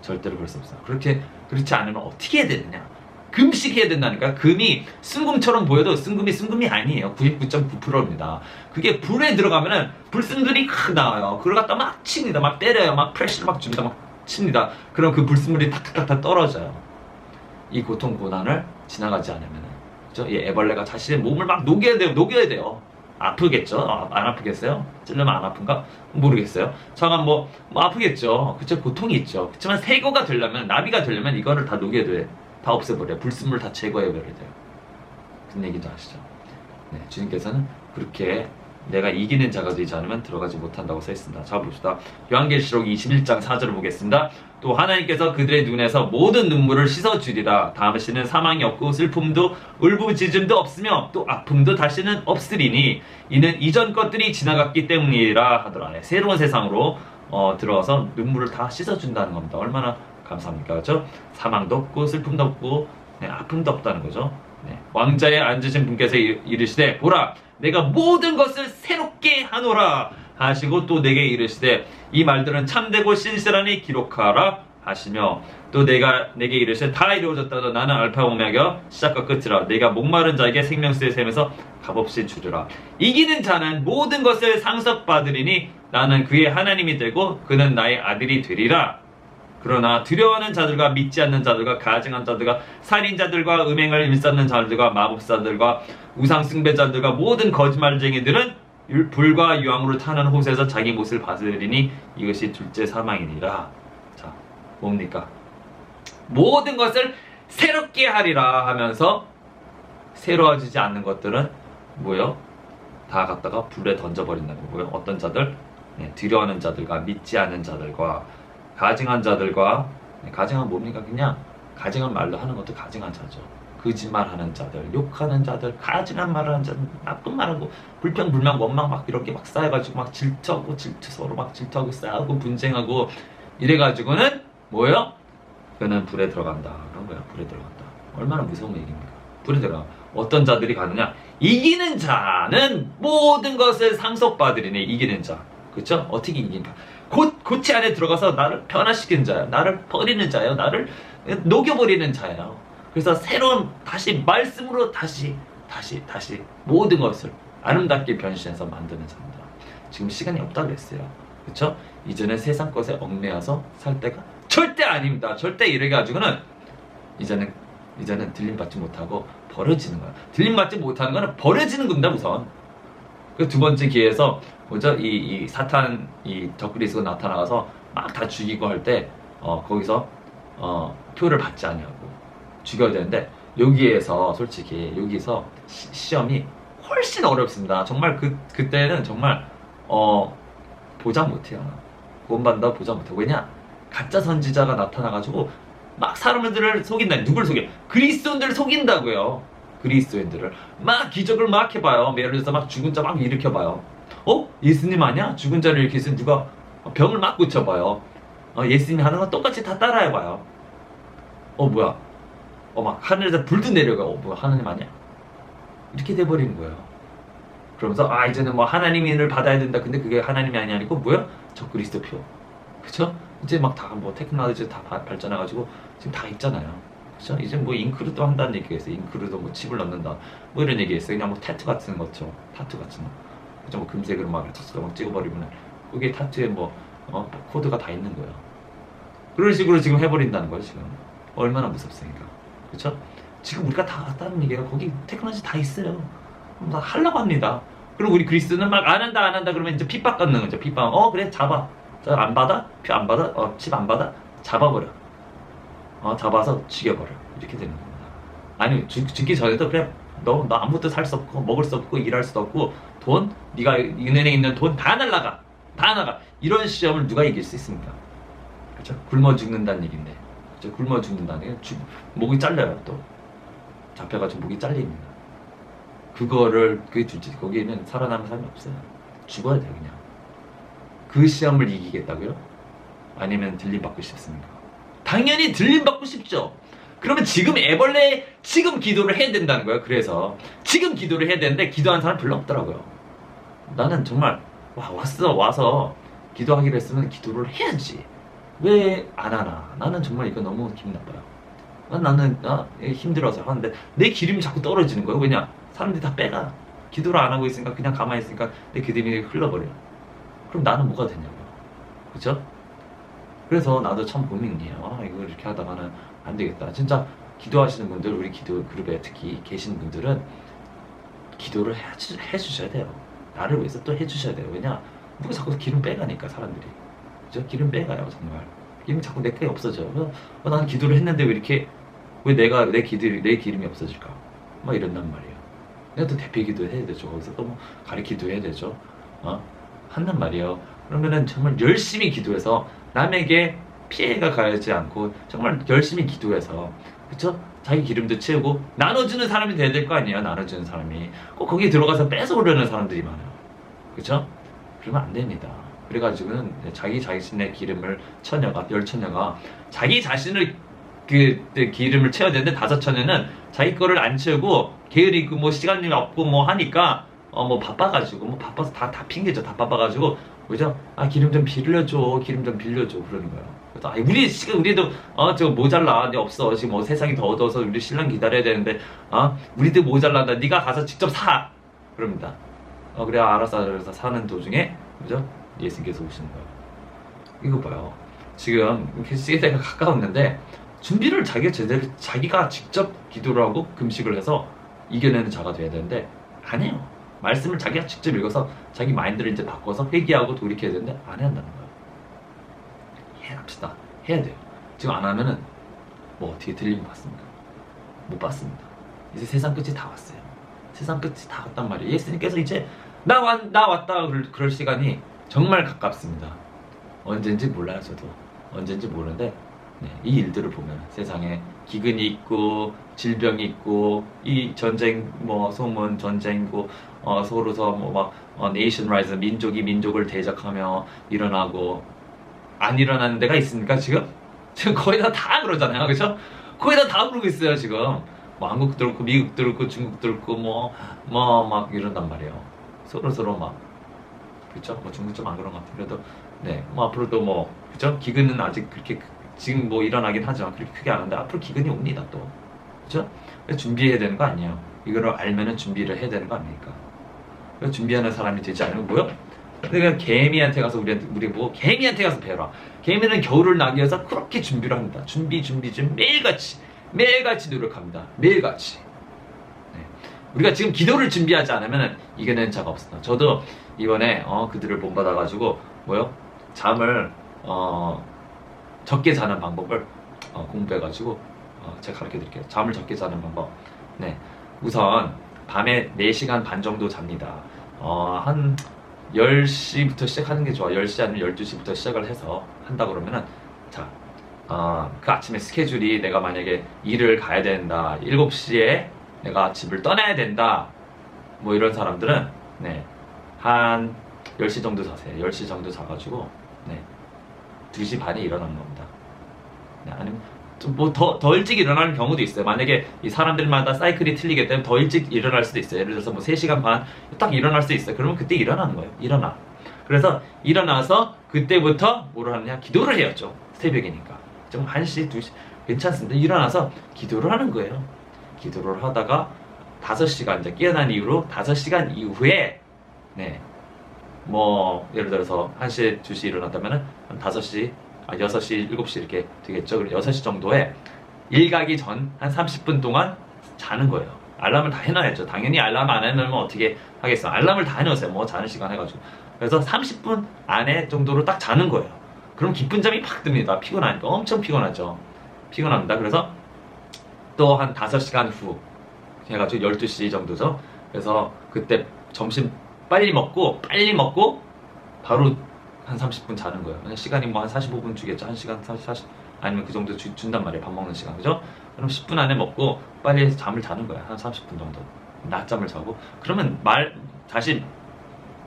절대로 그럴 수 없어요. 그렇지 않으면 어떻게 해야 되느냐? 금식해야 된다니까. 금이 순금처럼 보여도 순금이 아니에요. 99.9%입니다. 그게 불에 들어가면은 불순물이 나와요. 그걸 갖다 막 칩니다. 막 때려요. 막 프레시를 막 줍니다. 막 칩니다. 그럼 그 불순물이 탁탁탁 떨어져요. 이 고통 고난을 지나가지 않으면은, 그죠? 이 애벌레가 자신의 몸을 막 녹여야 돼요. 아프겠죠? 안 아프겠어요? 찔르면 안 아픈가? 모르겠어요. 저만 뭐 아프겠죠. 그쵸? 고통이 있죠. 그렇지만 새거가 되려면, 나비가 되려면 이거를 다 녹여야 돼. 다 없애버려요. 불순물 다 제거해버려야 돼요. 그런 얘기도 아시죠? 네, 주님께서는 그렇게 내가 이기는 자가 되지 않으면 들어가지 못한다고 써있습니다. 자, 봅시다. 요한계시록 21장 4절을 보겠습니다. 또 하나님께서 그들의 눈에서 모든 눈물을 씻어주리라. 다시는 사망이 없고 슬픔도 울부짖음도 없으며 또 아픔도 다시는 없으리니 이는 이전 것들이 지나갔기 때문이라 하더라. 새로운 세상으로 들어와서 눈물을 다 씻어준다는 겁니다. 얼마나 감사합니까? 그렇죠? 사망도 없고 슬픔도 없고 아픔도 없다는 거죠. 왕자에 앉으신 분께서 이르시되 보라 내가 모든 것을 새롭게 하노라 하시고 또 내게 이르시되 이 말들은 참되고 신실하니 기록하라 하시며 또 내게 이르시되 다 이루어졌다. 나는 알파 오메가 시작과 끝이라. 내가 목마른 자에게 생명수의 샘에서 값없이 주리라. 이기는 자는 모든 것을 상속받으리니 나는 그의 하나님이 되고 그는 나의 아들이 되리라. 그러나 두려워하는 자들과 믿지 않는 자들과 가증한 자들과 살인자들과 음행을 일삼는 자들과 마법사들과 우상숭배자들과 모든 거짓말쟁이들은 불과 유황으로 타는 호수에서 자기 몫을 받으리니 이것이 둘째 사망이니라. 자, 뭡니까? 모든 것을 새롭게 하리라 하면서 새로워지지 않는 것들은 뭐요? 다 갖다가 불에 던져버린다는 거고요. 어떤 자들? 두려워하는 자들과 믿지 않는 자들과 가증한 자들과, 가증한 뭡니까? 그냥 가증한 말로 하는 것도 가증한 자죠. 거짓말하는 자들, 욕하는 자들, 가증한 말을 하는 자들, 나쁜 말하고 불평불만 원망 막 이렇게 막 쌓여가지고 막 질투하고 서로 막 질투하고 싸우고 분쟁하고 이래가지고는 뭐예요? 그는 불에 들어간다. 그런 거야. 불에 들어간다. 얼마나 무서운 얘기입니까? 불에 들어가. 어떤 자들이 가느냐? 이기는 자는 모든 것을 상속받으리니. 이기는 자. 그렇죠? 어떻게 이긴가? 곧 고치 안에 들어가서 나를 변화시키는 자예요. 나를 버리는 자예요. 나를 녹여버리는 자예요. 그래서 새로운 다시 말씀으로 다시 모든 것을 아름답게 변신해서 만드는 자입니다. 지금 시간이 없다고 그랬어요. 그쵸? 이제는 세상 것에 얽매여서 살 때가 절대 아닙니다. 절대 이래가지고는 이제는 들림받지 못하고 버려지는 거야. 들림받지 못하는 거는 버려지는 겁니다. 우선 그 두 번째 기회에서 먼저 이 사탄 이 적그리스도가 나타나서 막 다 죽이고 할 때 거기서 표를 받지 않냐고 죽여야 되는데 여기에서 솔직히 여기서 시험이 훨씬 어렵습니다. 정말 그때는 정말 보장 못해요. 구원받는다 보장 못해요. 왜냐? 가짜 선지자가 나타나가지고 막 사람들을 속인다. 누굴 속여? 그리스도인들을 속인다고요. 그리스도인들을 막 기적을 막 해봐요. 예를 들어서 막 죽은 자 막 일으켜봐요. 예수님 아니야? 죽은 자를 일으키면 누가 병을 막 고쳐봐요. 예수님이 하는 건 똑같이 다 따라해봐요. 뭐야? 막 하늘에서 불도 내려가. 뭐야? 하나님 아니야? 이렇게 돼버리는 거예요. 그러면서 이제는 뭐 하나님의 인을 받아야 된다. 근데 그게 하나님이 아니고 뭐야? 적그리스도 표. 그쵸? 이제 막 다 뭐 테크놀로지 다 발전해가지고 지금 다 있잖아요. 그쵸? 이제 뭐 잉크루도 한다는 얘기가 있어요. 잉크루도 뭐 칩을 넣는다. 뭐 이런 얘기 있어요. 그냥 뭐 타투 같은 거죠. 타투 같은 거. 그쵸? 뭐 금색으로 막 찍어버리면 그게 타투에 뭐 코드가 다 있는 거예요. 그런 식으로 지금 해버린다는 거예요. 지금 얼마나 무섭습니까? 그쵸? 지금 우리가 다 왔다는 얘기가 거기 테크놀로지 다 있어요. 다 하려고 합니다. 그리고 우리 그리스도는 막 안 한다 그러면 이제 핍박 받는 거죠. 핍박. 그래 잡아. 안 받아? 표 안 받아? 칩 안 받아? 잡아버려. 잡아서 죽여버려. 이렇게 되는 겁니다. 아니 죽기 전에도 그래 너 아무것도 살 수 없고 먹을 수 없고 일할 수도 없고 돈 네가 은행에 있는 돈 다 날라가. 다 나가. 이런 시험을 누가 이길 수 있습니까? 그렇죠? 굶어 죽는다는 얘기인데. 그렇죠? 굶어 죽는다는 게 목이 잘려요. 또 잡혀가지고 목이 잘립니다. 그게 둘째 거기에는 살아남은 사람이 없어요. 죽어야 돼요. 그냥. 그 시험을 이기겠다고요? 아니면 들림받고 싶습니까? 당연히 들림받고 싶죠. 그러면 지금 지금 기도를 해야 된다는 거예요. 그래서 지금 기도를 해야 되는데 기도하는 사람 별로 없더라고요. 나는 정말 와서 기도하기로 했으면 기도를 해야지. 왜 안 하나? 나는 정말 이거 너무 기분 나빠요. 나는 힘들어서 하는데 내 기름이 자꾸 떨어지는 거예요. 왜냐? 사람들이 다 빼가. 기도를 안 하고 있으니까 그냥 가만히 있으니까 내 기름이 흘러버려. 그럼 나는 뭐가 되냐고요. 그쵸? 그래서 나도 참 고민이에요. 이거 이렇게 하다가는 안 되겠다. 진짜 기도하시는 분들, 우리 기도 그룹에 특히 계신 분들은 기도를 해주셔야 돼요. 나를 위해서 또 해주셔야 돼요. 왜냐? 누가 자꾸 기름 빼가니까 사람들이. 그죠? 기름 빼가요 정말. 기름 자꾸 내게 없어져. 나는 기도를 했는데 왜 내 기름이 없어질까? 막 이런단 말이에요. 내가 또 대피 기도 해야 되죠. 거기서 또 뭐 가르치기도 해야 되죠. 한단 말이에요. 그러면은 정말 열심히 기도해서 남에게 피해가 가지 않고 정말 열심히 기도해서 그쵸? 자기 기름도 채우고 나눠주는 사람이 돼야 될 거 아니에요. 나눠주는 사람이 꼭 거기에 들어가서 뺏어오려는 사람들이 많아요. 그쵸? 그러면 안 됩니다. 그래가지고는 자기 자신의 기름을 열 처녀가 자기 자신을 기름을 채워야 되는데 5처녀는 자기 거를 안 채우고 게으르고 뭐 시간이 없고 뭐 하니까 뭐 바빠가지고 바빠서 다 핑계죠. 다 바빠가지고 그죠? 기름 좀 빌려줘. 기름 좀 빌려줘. 그러는 거예요. 그래서 우리도 저 모자라. 내 없어. 지금 세상이 더 어두워서 우리 신랑 기다려야 되는데 우리도 모자란다. 네가 가서 직접 사. 그럽니다. 그래 알았어. 그래서 사는 도중에 그죠? 예수님께서 오시는 거예요. 이거 봐요. 지금 시대가 가까웠는데 준비를 자기가 직접 기도를 하고 금식을 해서 이겨내는 자가 돼야 되는데 안 해요. 말씀을 자기가 직접 읽어서 자기 마인드를 이제 바꿔서 회개하고 돌이켜야 되는데 안 한다는 거예요. 합시다. 해야 돼요. 지금 안 하면은 뭐 어떻게 들림 받습니까? 못 받습니다. 이제 세상 끝이 다 왔어요. 세상 끝이 다 왔단 말이에요. 예수님께서 이제 나 왔다 그럴 시간이 정말 가깝습니다. 언젠지 몰라요. 저도 언젠지 모르는데 이 일들을 보면 세상에 기근이 있고 질병이 있고 이 전쟁 소문 전쟁이고 서로서 네이션 라이즈 민족이 민족을 대적하며 일어나고 안 일어나는 데가 있습니까 지금? 지금 거의 다 그러잖아요. 그렇죠? 거의 다 그러고 있어요 지금. 한국도 그렇고 미국도 그렇고 중국도 그렇고 막 이런단 말이에요. 서로 막 그렇죠? 중국 좀 안 그런 것 같아요. 그래도 네, 뭐 앞으로도 뭐 그죠? 기근은 아직 그렇게 지금 뭐 일어나긴 하지만 그렇게 크게 안 하는데 앞으로 기근이 옵니다 또. 그죠? 그래서 준비해야 되는 거 아니에요. 이거를 알면은 준비를 해야 되는 거 아닙니까? 그래서 준비하는 사람이 되지 않으면 뭐요? 그러니까 개미한테 가서 우리 뭐 개미한테 가서 배워라. 개미는 겨울을 나기 위해서 그렇게 준비를 합니다. 준비 매일같이 노력합니다. 매일같이. 네. 우리가 지금 기도를 준비하지 않으면 이겨내는 자가 없습니다. 저도 이번에 그들을 본받아가지고 뭐요? 잠을 적게 자는 방법을 공부해가지고 제가 가르쳐드릴게요. 잠을 적게 자는 방법. 네, 우선 밤에 4시간 반 정도 잡니다. 한 10시부터 시작하는 게 좋아. 10시 아니면 12시부터 시작을 해서 한다 그러면은 자, 그 아침에 스케줄이 내가 만약에 일을 가야 된다. 7시에 내가 집을 떠나야 된다. 뭐 이런 사람들은 네, 한 10시 정도 자세요. 10시 정도 자가지고 네, 2시 반에 일어나는 겁니다. 네, 아니면 더 일찍 일어나는 경우도 있어요. 만약에 이 사람들마다 사이클이 틀리기 때문에 더 일찍 일어날 수도 있어요. 예를 들어서 뭐 3시간 반 딱 일어날 수 있어요. 그러면 그때 일어나는 거예요. 일어나. 그래서 일어나서 그때부터 뭐를 하느냐? 기도를 해야죠. 새벽이니까. 좀 1시, 2시 괜찮습니다. 일어나서 기도를 하는 거예요. 기도를 하다가 5시간 이제 깨어난 이후로 5시간 이후에 네. 뭐 예를 들어서 1시, 2시 일어났다면은 한 5시 6시, 7시 이렇게 되겠죠. 그럼 6시 정도에 일 가기 전 한 30분 동안 자는 거예요. 알람을 다 해놔야죠. 당연히 알람 안 해놓으면 어떻게 하겠어. 알람을 다 해놓으세요. 뭐 자는 시간 해가지고. 그래서 30분 안에 정도로 딱 자는 거예요. 그럼 깊은 잠이 팍 듭니다. 피곤하니까. 엄청 피곤하죠. 피곤합니다. 그래서 또 한 5시간 후 해가지고 12시 정도죠. 그래서 그때 점심 빨리 먹고 바로 한 30분 자는 거예요. 시간이 뭐 한 45분 주겠죠. 1시간 40 아니면 그 정도 준단 말이에요. 밥 먹는 시간. 그죠? 그럼 10분 안에 먹고 빨리 잠을 자는 거예요. 한 30분 정도. 낮잠을 자고. 그러면 다시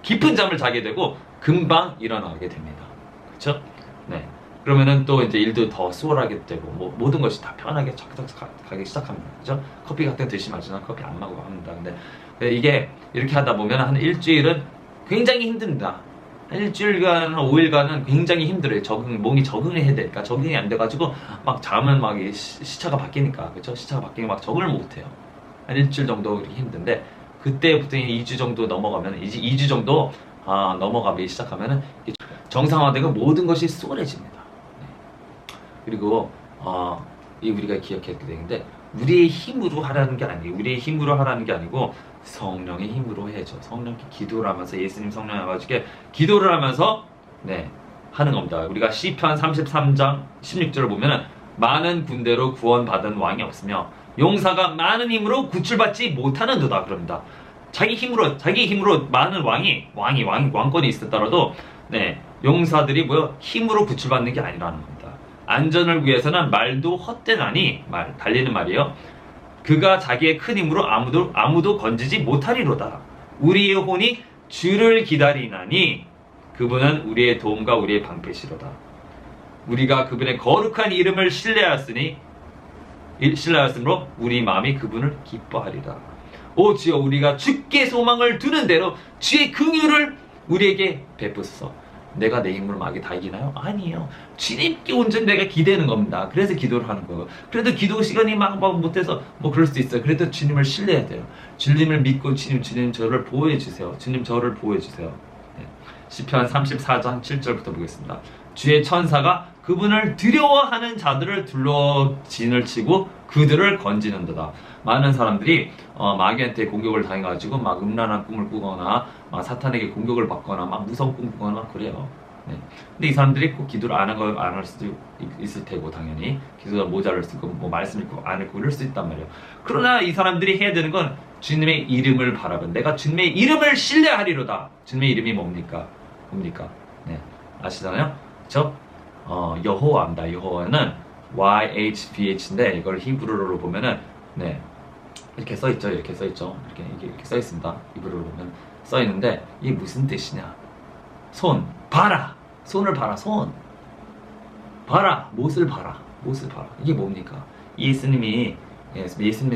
깊은 잠을 자게 되고 금방 일어나게 됩니다. 그렇죠? 네. 그러면은 또 이제 일도 더 수월하게 되고 뭐 모든 것이 다 편하게 착착 가기 시작합니다. 그죠? 커피 같은 거 드시면 저는 커피 안 마고 합니다. 근데 이게 이렇게 하다 보면 한 일주일은 굉장히 힘듭니다. 한 일주일간, 한 5일간은 굉장히 힘들어요. 몸이 적응을 해야 되니까. 적응이 안 돼가지고, 막 잠은 막 시차가 바뀌니까. 그쵸? 시차가 바뀌면 막 적응을 못 해요. 한 일주일 정도 그렇게 힘든데, 그때부터 2주 정도 넘어가면, 2주 정도, 넘어가기 시작하면은, 정상화되고 모든 것이 수월해집니다. 네. 그리고, 우리가 기억해야 되는데, 우리의 힘으로 하라는 게 아니에요. 우리의 힘으로 하라는 게 아니고, 성령의 힘으로 해야죠. 성령께 기도를 하면서 예수님 성령 해가지고 기도를 하면서 네 하는 겁니다. 우리가 시편 33장 16절을 보면은 많은 군대로 구원받은 왕이 없으며 용사가 많은 힘으로 구출받지 못하는도다 그럽니다. 자기 힘으로 많은 왕권이 있었더라도 네 용사들이 뭐요 힘으로 구출받는 게 아니라는 겁니다. 안전을 위해서는 말도 헛되나니 달리는 말이에요. 그가 자기의 큰 힘으로 아무도 건지지 못하리로다. 우리의 혼이 주를 기다리나니 그분은 우리의 도움과 우리의 방패시로다. 우리가 그분의 거룩한 이름을 신뢰하였으므로 우리 마음이 그분을 기뻐하리라. 오 주여 우리가 주께 소망을 두는 대로 주의 긍휼을 우리에게 베푸소서. 내가 내 힘으로 막이 다 이기나요? 아니에요. 주님께 온전히 내가 기대는 겁니다. 그래서 기도를 하는 거예요. 그래도 기도 시간이 막 못해서 뭐 그럴 수도 있어요. 그래도 주님을 신뢰해야 돼요. 주님을 믿고 주님 저를 보호해 주세요. 주님 저를 보호해 주세요. 네. 시편 34장 7절부터 보겠습니다. 주의 천사가 그분을 두려워하는 자들을 둘러 진을 치고 그들을 건지는도다. 많은 사람들이 마귀한테 공격을 당해가지고 막 음란한 꿈을 꾸거나 막 사탄에게 공격을 받거나 막 무서운 꿈 꾸거나 막 그래요. 네. 근데 이 사람들이 꼭 기도를 안 할 수도 있을 테고 당연히 기도가 모자랄 수 있고 뭐 말씀 읽고 안 읽고 이럴 수 있단 말이에요. 그러나 이 사람들이 해야 되는 건 주님의 이름을 바라본 내가 주님의 이름을 신뢰하리로다. 주님의 이름이 뭡니까? 네. 아시잖아요? 그쵸? 여호와입니다. 여호와는 YHVH인데 이걸 히브리어로 보면은 네. 이렇게 써있죠. 이렇게 써있습니다. 히브리어로 보면 써있는데 이게 무슨 뜻이냐? 손, 봐라! 손을 봐라, 손! 봐라! 못을 봐라. 이게 뭡니까? 예수님의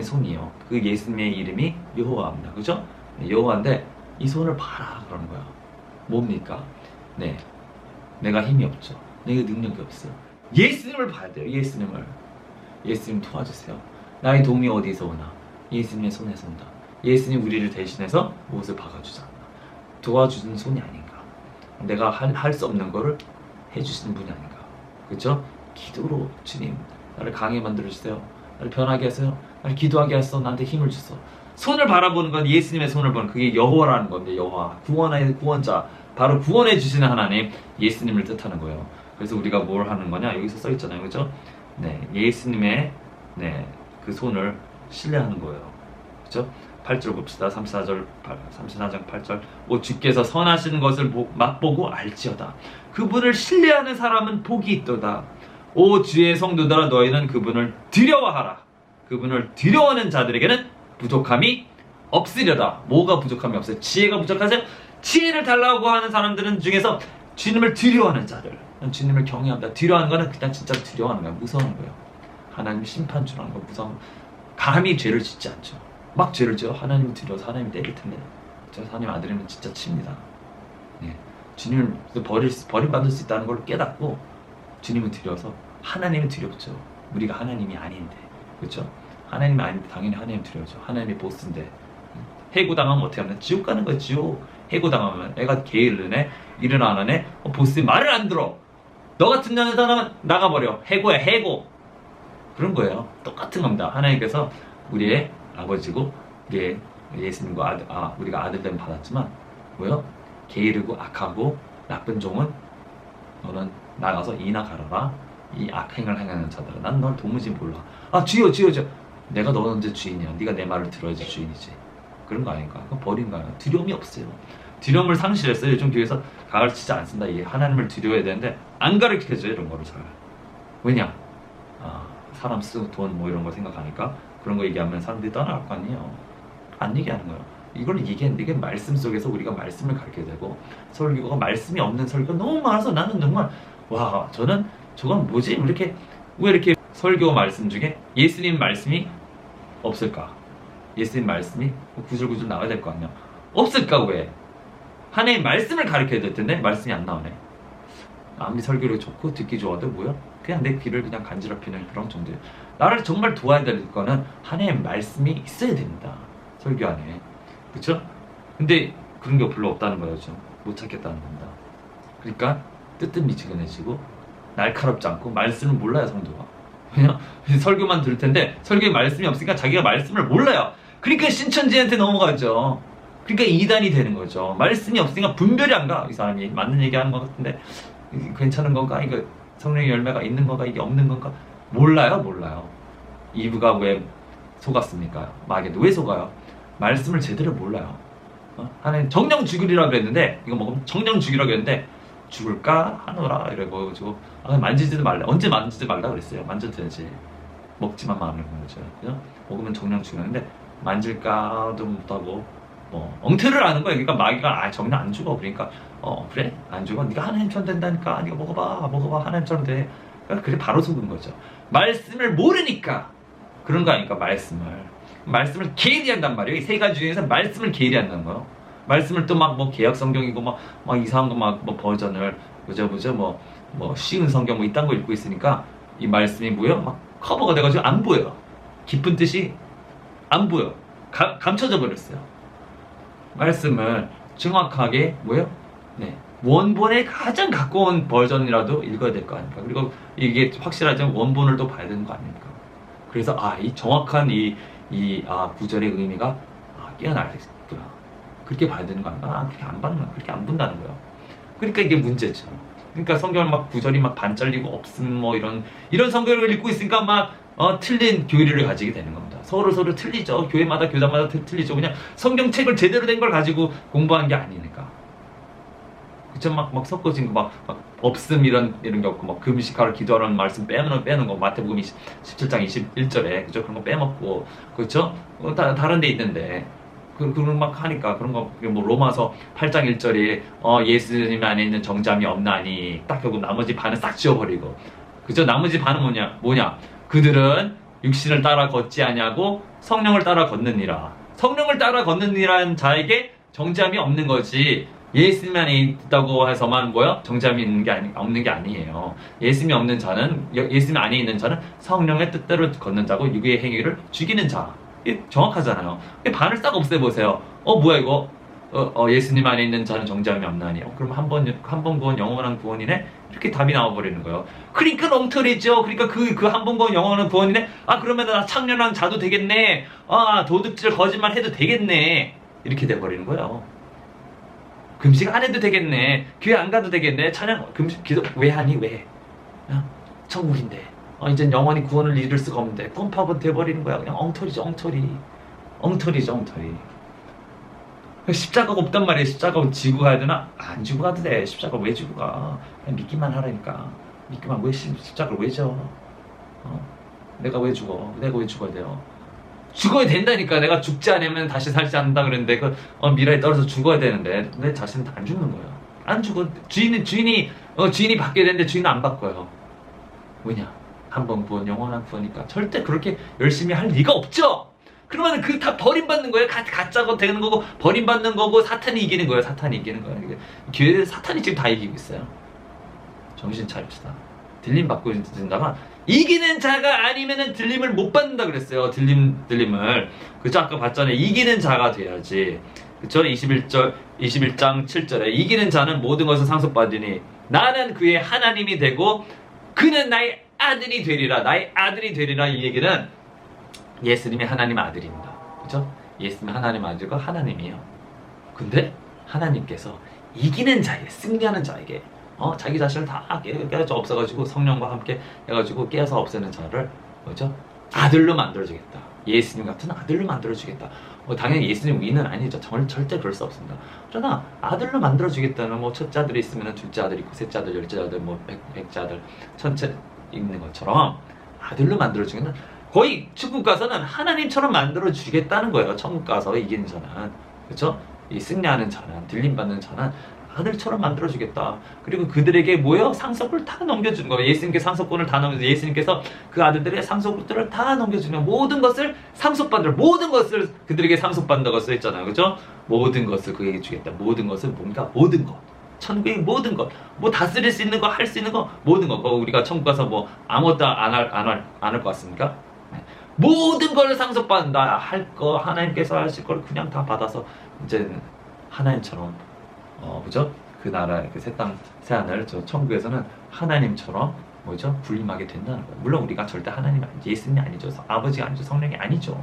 손이에요. 그 예수님의 이름이 여호와입니다. 그죠? 네, 여호와인데 이 손을 봐라. 그러는 거야. 뭡니까? 네. 내가 힘이 없죠. 내가 능력이 없어요. 예수님을 봐야 돼요. 예수님을. 예수님 도와주세요. 나의 도움이 어디서 오나? 예수님의 손에서 온다. 예수님 우리를 대신해서 무엇을 박아주지 않나? 도와주는 손이 아닌가? 내가 할 수 없는 거를 해주시는 분이 아닌가? 그렇죠? 기도로 주님 나를 강하게 만들어주세요. 나를 변하게 하세요. 나를 기도하게 하소서. 나한테 힘을 주소. 손을 바라보는 건 예수님의 손을 보는 그게 여호와라는 건데 여호와 구원의 구원자 바로 구원해 주시는 하나님 예수님을 뜻하는 거예요. 그래서 우리가 뭘 하는 거냐 여기서 써 있잖아요, 그렇죠? 네, 예수님의 그 손을 신뢰하는 거예요, 그렇죠? 8절 봅시다. 34장 8절. 오 주께서 선하시는 것을 맛보고 알지어다. 그분을 신뢰하는 사람은 복이 있도다. 오 주의 성도들아 너희는 그분을 두려워하라. 그분을 두려워하는 자들에게는 부족함이 없으려다. 뭐가 부족함이 없어요? 지혜가 부족하세요? 지혜를 달라고 하는 사람들은 중에서 주님을 두려워하는 자들, 주님을 경외합니다. 두려워하는 거는 그냥 진짜 두려워하는 거야. 무서운 거예요. 하나님 심판 주라는 거 무서운. 감히 죄를 짓지 않죠. 막 죄를 지어 하나님을 두려워서 하나님이 때릴 텐데 저 하나님 아들이면 진짜 칩니다. 네. 주님을 버림받을 수 있다는 걸 깨닫고 주님을 두려워서 하나님을 두렵죠. 우리가 하나님이 아닌데, 그렇죠? 하나님이 아닌데 당연히 하나님 두려워죠. 하나님이 보스인데 해고당하면 어떻게 하면 지옥 가는 거예요. 지옥. 해고당하면 애가 게으르네, 일을 안 하네, 보스 말을 안 들어. 너 같은 년에다가 나가버려. 해고야, 해고. 그런 거예요. 똑같은 겁니다. 하나님께서 우리의 아버지고 우리의 예수님과 우리가 아들됨 받았지만 뭐요? 게으르고 악하고 나쁜 종은 너는 나가서 이나 가라라. 이 악행을 행하는 자들아 난 널 도무지 몰라. 아 주여. 내가 너 언제 주인이야? 네가 내 말을 들어야지 주인이지. 그런 거 아닌가? 그건 버린 거야. 두려움이 없어요. 두려움을 상실했어요. 요즘 교회에서 가르치지 않습니다. 이게 하나님을 두려워야 되는데 안 가르쳐줘요. 이런 거를 잘. 왜냐? 사람 쓰고 돈 뭐 이런 거 생각하니까 그런 거 얘기하면 사람들이 떠나갈 거 아니에요. 안 얘기하는 거예요. 이걸 얘기했는데 이게 말씀 속에서 우리가 말씀을 가르쳐야 되고 설교가 말씀이 없는 설교가 너무 많아서 나는 정말 저건 뭐지? 왜 이렇게 설교 말씀 중에 예수님 말씀이 없을까? 예수님 말씀이 구슬구슬 나와야 될 거 아니야? 없을까 왜? 하나님 말씀을 가르쳐야 될 텐데 말씀이 안 나오네. 아무리 설교를 좋고 듣기 좋아도 뭐야? 그냥 내 귀를 그냥 간지럽히는 그런 정도예요. 나를 정말 도와야 될 거는 하나님 말씀이 있어야 됩니다. 설교 안에. 그렇죠? 근데 그런 게 별로 없다는 거죠. 못 찾겠다는 겁니다. 그러니까 뜨뜻미지근해지고 날카롭지 않고 말씀을 몰라요, 성도가. 그냥 설교만 들을 텐데 설교에 말씀이 없으니까 자기가 말씀을 몰라요. 그러니까 신천지한테 넘어가죠. 그러니까 이단이 되는 거죠. 말씀이 없으니까 분별이 안 가. 이 사람이 맞는 얘기하는 것 같은데 괜찮은 건가? 이거 성령의 열매가 있는 건가? 이게 없는 건가? 몰라요. 이브가 왜 속았습니까? 마귀도 왜 속아요? 말씀을 제대로 몰라요. 하나님 정령 죽으리라 그랬는데 이거 먹으면 정령 죽이라 그랬는데 죽을까 하노라 이래가지고 만지지도 말라. 언제 만지지 말라 그랬어요. 만져도 되지. 먹지만 마는 거죠. 그죠? 먹으면 정령 죽였는데 만질까도 못하고 엉터리를 하는 거예요. 그러니까 마귀가 정령 안 죽어. 그러니까 그래? 안 죽어? 네가 하나님처럼 된다니까. 네가 먹어봐. 하나님처럼 돼. 그러니까 그래 바로 속은 거죠. 말씀을 모르니까 그런 거 아니까 말씀을 게으리한단 말이에요. 이 세 가지 중에서 말씀을 게으리한다는 거예요. 말씀을 또 막 개혁 성경이고 막 이상한 거 막 버전을 쉬운 성경 이딴 거 읽고 있으니까 이 말씀이 뭐예요? 막 커버가 돼가지고 안 보여요. 깊은 뜻이 안 보여. 감춰져 버렸어요. 말씀을 정확하게 원본에 가장 가까운 버전이라도 읽어야 될 거 아닙니까? 그리고 이게 확실하지만 원본을 또 봐야 되는 거 아닙니까? 그래서 이 정확한 구절의 의미가 깨어나야겠구나. 그렇게 봐야 되는 거 아닌가? 그렇게 안 본다는 거예요. 그러니까 이게 문제죠. 그러니까 성경을 구절이 반 잘리고 없음 이런 성경을 읽고 있으니까 틀린 교리를 가지게 되는 겁니다. 서로 틀리죠. 교단마다 틀리죠. 그냥 성경책을 제대로 된 걸 가지고 공부한 게 아니니까. 그쵸? 막 섞어진 거 없음 이런 게 없고 금식하러 기도하라는 말씀 빼는 거 마태복음 17장 21절에 그죠? 그런 거 빼먹고 그렇죠? 다른 데 있는데 그런 하니까 그런 거 로마서 8장 1절에 예수님 안에 있는 정잠이 없나니 딱 결국 나머지 반은 싹 지워버리고 그죠? 나머지 반은 뭐냐? 그들은 육신을 따라 걷지 아니하고 성령을 따라 걷느니라. 성령을 따라 걷느니라는 자에게 정잠이 없는 거지. 예수님 안에 있다고 해서만 뭐요? 정잠이 있는 게 없는 게 아니에요. 예수님이 없는 자는 예수님 안에 있는 자는 성령의 뜻대로 걷는 자고 육의 행위를 죽이는 자. 이게 정확하잖아요. 반을 싹 없애보세요. 뭐야 이거? 예수님 안에 있는 자는 정잠이 없나니. 그럼 한 번 구원 영원한 구원이네. 이렇게 답이 나와버리는 거예요. 그러니까 엉터리죠. 그러니까 그 한 번 구원 영원한 구원이네. 그러면 나 창녀랑 자도 되겠네. 도둑질 거짓말 해도 되겠네. 이렇게 돼버리는 거예요. 금식 안 해도 되겠네. 교회 안 가도 되겠네. 찬양 금식 기도 왜 하니 왜? 천국인데. 이젠 영원히 구원을 이룰 수가 없는데 뻔파번 돼버리는 거야. 그냥 엉터리죠 엉터리죠 엉터리. 십자가가 없단 말이에요. 십자가 지고 가야 되나? 안 지고 가도 돼. 십자가 왜 지고 가? 그냥 믿기만 하라니까. 믿기만 왜 십자가를 왜 져? 내가 왜 죽어? 내가 왜 죽어야 돼요? 죽어야 된다니까. 내가 죽지 않으면 다시 살지 않는다 그랬는데 미라에 떨어져 죽어야 되는데 내 자신은 안 죽는 거예요. 안 죽어. 주인이 바뀌어야 되는데 주인은 안 바꿔요. 왜냐? 한 번 구원 영원한 구원이니까. 절대 그렇게 열심히 할 리가 없죠. 그러면 그 다 버림받는 거예요. 가짜가 되는 거고 버림받는 거고 사탄이 이기는 거예요. 사탄이 이기는 거예요. 교회에 사탄이 지금 다 이기고 있어요. 정신 차립시다. 들림 받고 있다만 이기는 자가 아니면은 들림을 못 받는다 그랬어요. 들림을. 그죠? 아까 봤잖아요. 이기는 자가 돼야지. 그쵸? 21장 7절에 이기는 자는 모든 것을 상속받으니 나는 그의 하나님이 되고 그는 나의 아들이 되리라. 나의 아들이 되리라. 이 얘기는 예수님이 하나님 아들입니다. 그죠? 예수님이 하나님 아들과 하나님이에요. 근데 하나님께서 이기는 자에게, 승리하는 자에게 자기 자신을 다 깨져 없애가지고 성령과 함께 해가지고 깨어서 없애는 자를 뭐죠? 아들로 만들어주겠다. 예수님 같은 아들로 만들어주겠다. 당연히 예수님 위는 아니죠. 절대 그럴 수 없습니다. 그러나 아들로 만들어주겠다는 첫째 아들이 있으면 둘째 아들 있고 셋째 아들, 열째 아들, 백째 아들, 천째 있는 것처럼 아들로 만들어주겠는 거의 천국 가서는 하나님처럼 만들어주겠다는 거예요. 천국 가서 이기는 자는. 그렇죠? 이 승리하는 자는, 들림받는 자는 아들처럼 만들어주겠다. 그리고 그들에게 뭐요? 상속을 다 넘겨주는 거예요. 예수님께 상속권을 다 넘겨주고 예수님께서 그 아들들의 상속들을 다 넘겨주면 모든 것을 상속받는 모든 것을 그들에게 상속받는다고 써있잖아요. 그죠? 모든 것을 그에게 주겠다. 모든 것은 뭔가 모든 것. 천국의 모든 것. 다스릴 수 있는 거, 할 수 있는 거, 모든 거. 우리가 천국 가서 아무것도 안 할 것 같습니까? 모든 걸 상속받는다. 할 거, 하나님께서 하실 걸 그냥 다 받아서 이제 하나님처럼 그죠? 그 나라, 그 새 하늘, 천국에서는 하나님처럼 군림하게 된다는 거예요. 물론 우리가 절대 하나님 아니죠. 예수님이 아니죠. 아버지가 아니죠. 성령이 아니죠.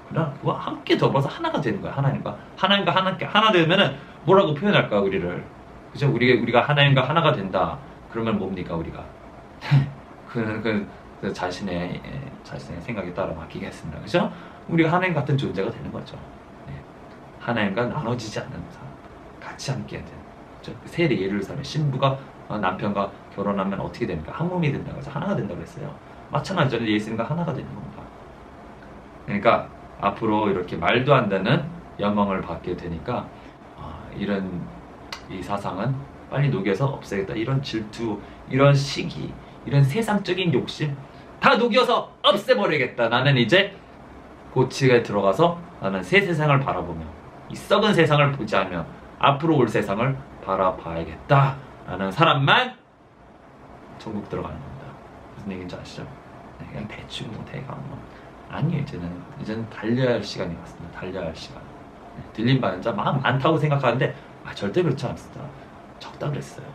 그러나 그와 함께 더불어서 하나가 되는 거예요. 하나님과 하나 되면은 뭐라고 표현할까 우리를? 그죠? 우리가 하나님과 하나가 된다. 그러면 뭡니까 우리가? 그 자신의 생각에 따라 맡기겠습니다. 그죠? 우리가 하나님 같은 존재가 되는 거죠. 하나님과 나눠지지 않는 사람. 같이 함께 되는 거죠. 세례 예를 들면 신부가 남편과 결혼하면 어떻게 됩니까? 한 몸이 된다고 해서 하나가 된다고 했어요. 마찬가지로 예수님과 하나가 되는 겁니다. 그러니까 앞으로 이렇게 말도 안 되는 영광을 받게 되니까 이런 이 사상은 빨리 녹여서 없애겠다. 이런 질투, 이런 시기, 이런 세상적인 욕심 다 녹여서 없애버리겠다. 나는 이제 고치에 들어가서 나는 새 세상을 바라보며 이 썩은 세상을 보지 않으며 앞으로 올 세상을 바라봐야겠다 라는 사람만 천국 들어가는 겁니다. 무슨 얘기인지 아시죠? 그냥 대충 대강 아니에요. 이제는 달려야 할 시간이 왔습니다. 달려야 할 시간. 들림받는 자 마음 많다고 생각하는데 절대 그렇지 않습니다. 적다 그랬어요.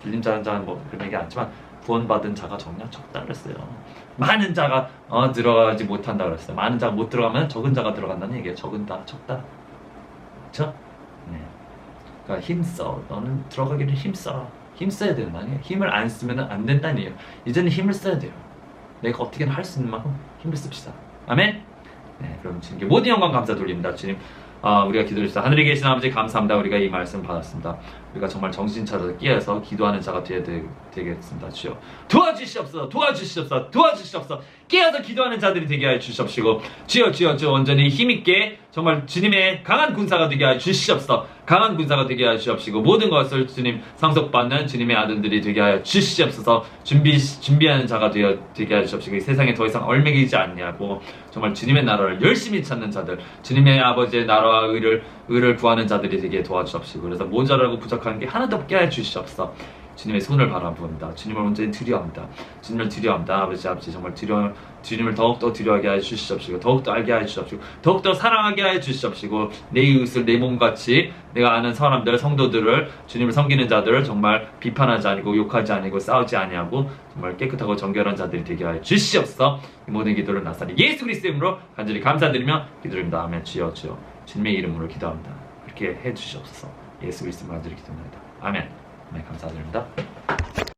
들림받는 자는 그런 얘기 않지만 구원받은 자가 적냐? 적다 그랬어요. 많은 자가 들어가지 못한다 그랬어요. 많은 자가 못 들어가면 적은 자가 들어간다는 얘기예요. 적다. 그렇죠? 네. 그러니까 힘써. 너는 들어가기를 힘써. 힘써야 된다는 거예요. 힘을 안 쓰면 안 된다는 얘기예요. 이제는 힘을 써야 돼요. 내가 어떻게든 할 수 있는 만큼 힘을 씁시다. 아멘? 네, 그럼 주님께 모든 영광 감사 돌립니다. 주님, 우리가 기도했습니다. 하늘에 계신 아버지 감사합니다. 우리가 이 말씀 받았습니다. 우리가 정말 정신 차려서 깨어서 기도하는 자가 되겠습니다. 주여 도와주시옵소서. 깨어서 기도하는 자들이 되게 하여 주시옵시고 주여 완전히 힘있게 정말 주님의 강한 군사가 되게 하여 주시옵소서. 강한 군사가 되게 하여 주시옵시고 모든 것을 주님 상속받는 주님의 아들들이 되게 하여 주시옵소서. 준비하는 자가 되게 하여 주시옵시고 이 세상에 더 이상 얼매기지 않냐고 정말 주님의 나라를 열심히 찾는 자들, 주님의 아버지의 나라와 의를 구하는 자들이 되게 도와주옵시고 그래서 모자라고 부족한 게 하나도 없게 하여 주시옵소서. 주님의 손을 바라봅니다. 주님을 온전히 두려워합니다. 주님을 두려워합니다. 아버지 정말 주님을 더욱더 두려워하게 하여 주시옵시고 더욱더 알게 하여 주시옵시고 더욱더 사랑하게 하여 주시옵시고 내 이웃을 내 몸같이 내가 아는 사람들 성도들을 주님을 섬기는 자들을 정말 비판하지 아니고 욕하지 아니고 싸우지 아니하고 정말 깨끗하고 정결한 자들이 되게 하여 주시옵소서. 이 모든 기도를 나사리 예수 그리스도의 이름으로 간절히 감사드리며 기도드립니다. 아멘. 주여 주님의 이름으로 기도합니다. 그렇게 해 주시옵소서. 예수 그리스도 간절히 기도합니다. 아멘. 네, 감사드립니다.